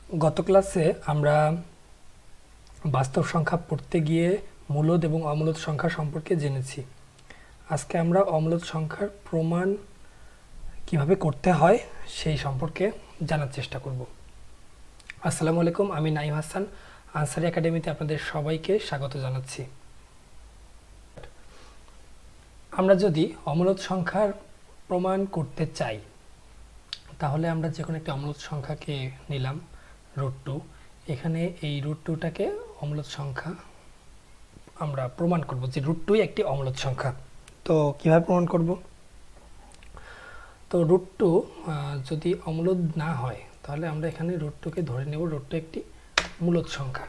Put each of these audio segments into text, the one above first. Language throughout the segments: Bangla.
গত ক্লাসে আমরা বাস্তব সংখ্যা পড়তে গিয়ে মূলদ এবং অমূলদ সংখ্যা সম্পর্কে জেনেছি। আজকে আমরা অমূলদ সংখ্যার প্রমাণ কিভাবে করতে হয় সেই সম্পর্কে জানার চেষ্টা করব। আসসালামু আলাইকুম, আমি নাইম হাসান, আনসারি একাডেমিতে আপনাদের সবাইকে স্বাগত জানাচ্ছি। আমরা যদি অমূলদ সংখ্যার প্রমাণ করতে চাই তাহলে আমরা যে কোনো একটি অমূলদ সংখ্যাকে নিলাম √2। এখানে এই √2টাকে অমূলদ সংখ্যা আমরা প্রমাণ করব যে √2 একটি অমূলদ সংখ্যা। তো কিভাবে প্রমাণ করব? তো √2 যদি অমূলদ না হয় তাহলে আমরা এখানে √2কে ধরে নেব √2 একটি মূলদ সংখ্যা।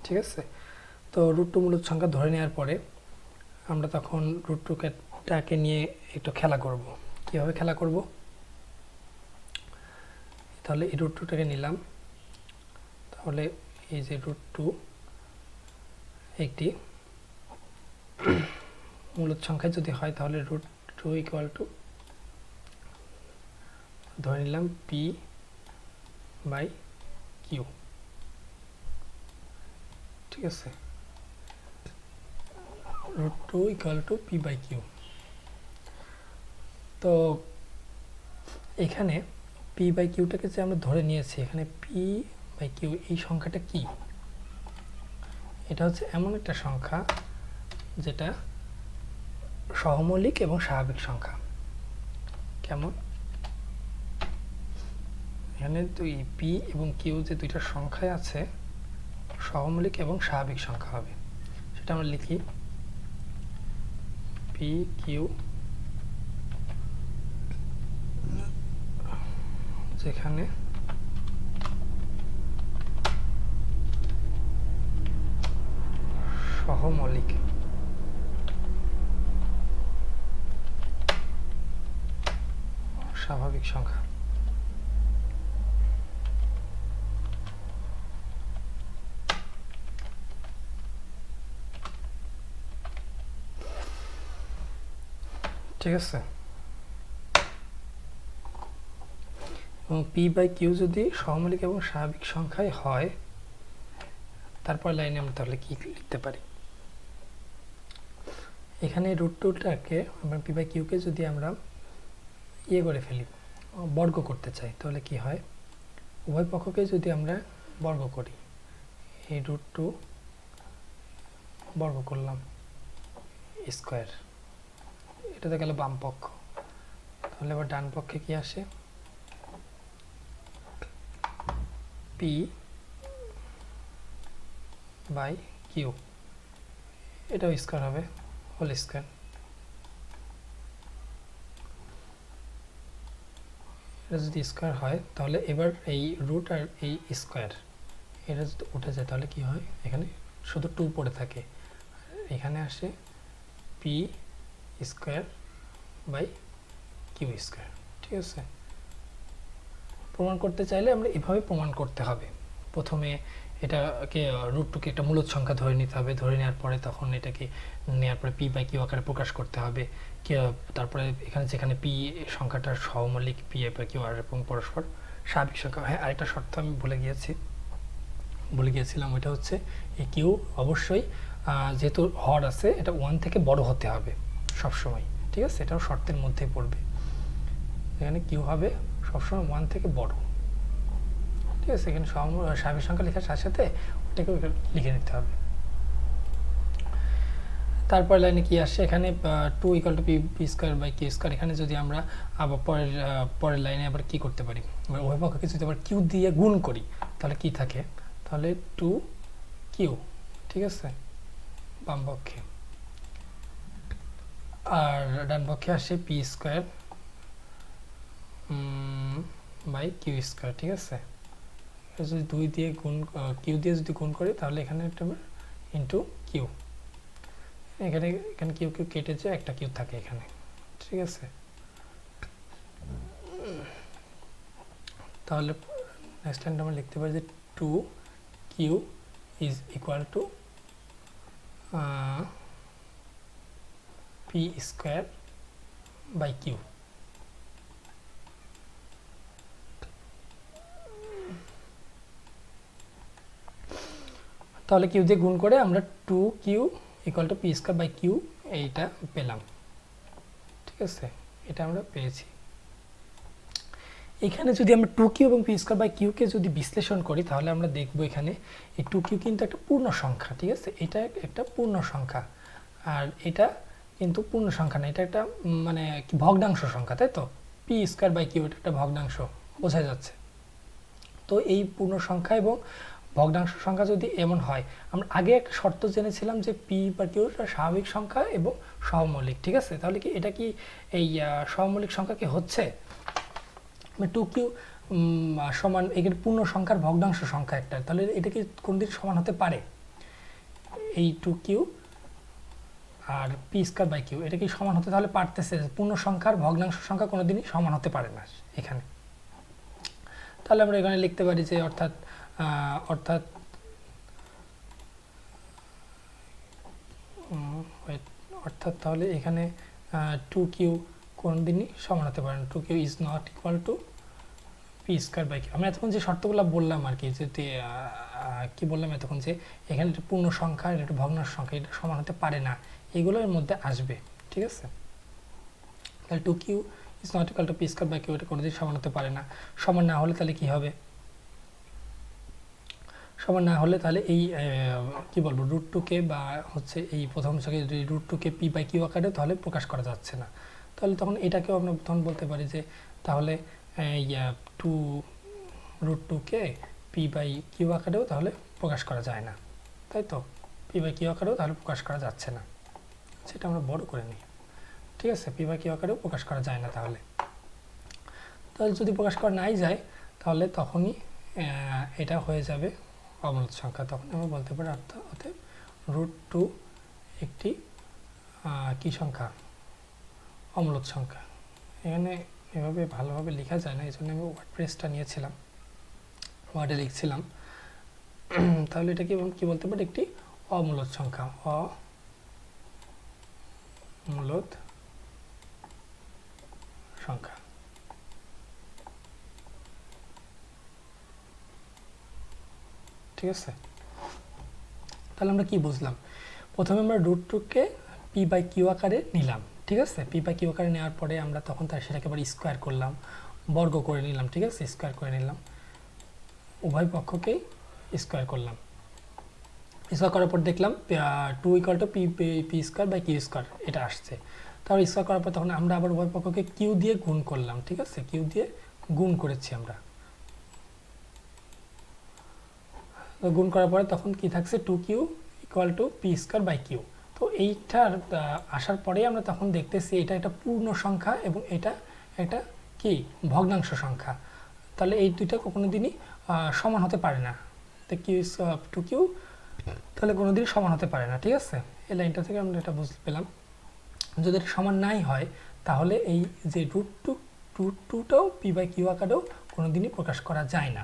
ঠিক আছে, তো √2 মূলদ সংখ্যা ধরে নেওয়ার পরে আমরা তখন √2টাকে নিয়ে একটু খেলা করব। কিভাবে খেলা করব? তাহলে এই √2টাকে নিলাম, তাহলে এই যে √2 একটি মূলদ সংখ্যা যদি হয় তাহলে √2 ইকুয়াল টু ধরে নিলাম p/q। ঠিক আছে, √2 ইকুয়াল টু p/q। তো এখানে p/qটাকে যে আমরা ধরে নিয়েছি, এখানে p/q এই সংখ্যাটা কি? এটা হচ্ছে এমন একটা সংখ্যা যেটা সহমৌলিক এবং স্বাভাবিক সংখ্যা। কেমন? এখানে দুই p এবং q যে দুইটা সংখ্যায় আছে সহমৌলিক এবং স্বাভাবিক সংখ্যা হবে। সেটা আমরা লিখি p q, যেখানে সহমৌলিক স্বাভাবিক সংখ্যা। ঠিক আছে, এবং p/q যদি সহমৌলিক এবং স্বাভাবিক সংখ্যায় হয়, তারপর লাইনে আমরা তাহলে কি লিখতে পারি? এখানে √2টাকে আমরা p/qকে যদি আমরা করে ফেলি, বর্গ করতে চাই, তাহলে কি হয়? উভয় পক্ষকে যদি আমরা বর্গ করি, এই √2 বর্গ করলাম স্কোয়ার, এটা তো গেল বাম পক্ষ। তাহলে আবার ডান পক্ষে কি আসে? p/q, এটাও স্কোয়ার হবে, হোল স্কোয়ার। এটা যদি স্কোয়ার হয় তাহলে এবার এই রুট আর এই স্কোয়ার এটা যদি উঠে যায় তাহলে কি হয়? এখানে শুধু 2 পড়ে থাকে, এখানে আসে p²/q²। ঠিক আছে, প্রমাণ করতে চাইলে আমরা এভাবে প্রমাণ করতে হবে। প্রথমে এটাকে √2কে একটা মূলদ সংখ্যা ধরে নিতে হবে, ধরে নেওয়ার পরে তখন এটাকে নেওয়ার পরে p/q আকারে প্রকাশ করতে হবে। তারপরে এখানে যেখানে p সংখ্যাটার সহমৌলিক p/q আর এবং পরস্পর স্বাভাবিক সংখ্যা। হ্যাঁ, আরেকটা শর্ত আমি ভুলে গিয়েছিলাম, ওইটা হচ্ছে এই কিউ অবশ্যই যেহেতু হর আছে এটা 1 থেকে বড় হতে হবে সবসময়। ঠিক আছে, এটাও শর্তের মধ্যে পড়বে। এখানে কিউ হবে সবসময় 1 থেকে বড়। ঠিক আছে, এখানে স্বাভাবিক সংখ্যা লেখার সাথে সাথে ওটাকেও লিখে নিতে হবে। তারপর লাইনে কি আসে? এখানে 2 ইকুয়াল টু p²/q²। এখানে যদি আমরা আবার পরের লাইনে আবার কি করতে পারি? উভয় পক্ষকে যদি আবার কিউ দিয়ে গুণ করি তাহলে কি থাকে? তাহলে 2q। ঠিক আছে, বাম পক্ষে। আর ডান পক্ষে আসে p²/q²। ঠিক আছে, যদি 2 দিয়ে গুণ কিউ দিয়ে যদি গুণ করি তাহলে এখানে একটা ইন্টু কিউ, এখানে কিউ কেটে যায়, একটা কিউ থাকে এখানে। ঠিক আছে, তাহলে নেক্সট লাইনটা আমরা লিখতে পারি যে 2q is equal to p²/q। তাহলে কিউ দিয়ে গুণ করে আমরা 2q equal to P square by Q এইটা পেলাম। ঠিক আছে, এটা আমরা পেয়েছি। এখানে যদি আমরা 2q এবং পি স্কয়ার বাই কিউকে যদি বিশ্লেষণ করি তাহলে আমরা দেখব এখানে এই 2q কিন্তু একটা পূর্ণ সংখ্যা। ঠিক আছে, এটা একটা পূর্ণ সংখ্যা, আর এটা কিন্তু পূর্ণ সংখ্যা না, এটা একটা মানে কি ভগ্নাংশ সংখ্যা, তাই তো। পি স্কয়ার বাই কিউ এটা একটা ভগ্নাংশ, বোঝা যাচ্ছে। তো এই পূর্ণ সংখ্যা এবং ভগ্নাংশ সংখ্যা যদি এমন হয়, আমরা আগে একটা শর্ত জেনেছিলাম যে পি বা কিউ স্বাভাবিক সংখ্যা এবং সহমৌলিক। ঠিক আছে, তাহলে কি এটা কি এই সহমৌলিক সংখ্যা কি হচ্ছে? 2q সমান এর পূর্ণ সংখ্যার ভগ্নাংশ সংখ্যা একটা, তাহলে এটা কি কোনদিন সমান হতে পারে? এই 2q আর পি স্কয়ার বাই কিউ এটা কি সমান হতে তাহলে পারতেছে? পূর্ণ সংখ্যার ভগ্নাংশ সংখ্যা কোনোদিনই সমান হতে পারে না এখানে। তাহলে আমরা এখানে লিখতে পারি যে অর্থাৎ তাহলে এখানে 2q কোনদিনই সমান হতে পারে না। 2q is not equal to P square by Q. আমরা এতক্ষণ যে শর্তগুলো বললাম আর কি, যে কি বললাম এতক্ষণ, যে এখানে একটা পূর্ণ সংখ্যা এটা একটা ভগ্নাংশ সংখ্যা, এটা সমান হতে পারে না, এগুলোর মধ্যে আসবে। ঠিক আছে, তাহলে 2q is not equal to P square by Q এটা কোনোদিন সমান হতে পারে না। সমান না হলে তাহলে কি হবে? সমান না হলে তাহলে এই কি বলবো √2কে বা হচ্ছে এই প্রথম থেকে যদি √2কে পি বাই কিউ আকারে তাহলে প্রকাশ করা যাচ্ছে না। তাহলে তখন এটাকেও আমরা তখন বলতে পারি যে তাহলে 2√2কে পি বাই কিউ আকারেও তাহলে প্রকাশ করা যায় না, তাই তো। পি বাই কিউ আকারেও তাহলে প্রকাশ করা যাচ্ছে না, সেটা আমরা বড় করে নিই। ঠিক আছে, পি বাই কিউ আকারেও প্রকাশ করা যায় না। তাহলে যদি প্রকাশ করা নাই যায় তাহলে তখনই এটা হয়ে যাবে অমূলত সংখ্যা। তখন আমরা বলতে পারি অর্থাৎ √2 একটি কি সংখ্যা? অমূলত সংখ্যা। এখানে এভাবে ভালোভাবে লেখা যায় না, এই জন্য আমি ওয়ার্ডপ্রেসটা নিয়েছিলাম, ওয়ার্ডে লিখছিলাম। তাহলে এটা কি বলতে পারি? একটি অমূলত সংখ্যা, অমূলত সংখ্যা। ঠিক আছে, তাহলে আমরা কি বুঝলাম? প্রথমে আমরা √2কে পি বাই কিউ আকারে নিলাম। ঠিক আছে, পি বাই কিউ আকারে নেওয়ার পরে আমরা তখন সেটাকে আবার স্কোয়ার করলাম, বর্গ করে নিলাম। ঠিক আছে, স্কোয়ার করে নিলাম, উভয় পক্ষকেই স্কোয়ার করলাম। স্কোয়ার করার পর দেখলাম 2 equal to P square by Q square এটা আসছে। তারপর স্কোয়ার করার পর তখন আমরা আবার উভয় পক্ষকে কিউ দিয়ে গুণ করলাম। ঠিক আছে, কিউ দিয়ে গুণ করেছি আমরা। গুণ করার পরে তখন কি থাকছে? 2q equal to P square by Q. তো এইটার আসার পরেই আমরা তখন দেখতেছি এটা একটা পূর্ণ সংখ্যা এবং এটা একটা কি ভগ্নাংশ সংখ্যা। তাহলে এই দুইটা কোনো দিনই সমান হতে পারে না। তো কিউ ইজ 2q তাহলে কোনো দিনই সমান হতে পারে না। ঠিক আছে, এই লাইনটা থেকে আমরা এটা বুঝতে পেলাম। যদি এটা সমান নাই হয় তাহলে এই যে √2টাও পি বাই কিউ আকারেও কোনো দিনই প্রকাশ করা যায় না।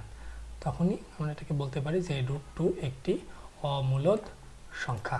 তখনই আমরা এটাকে বলতে পারি যে √2 একটি অমূলত সংখ্যা।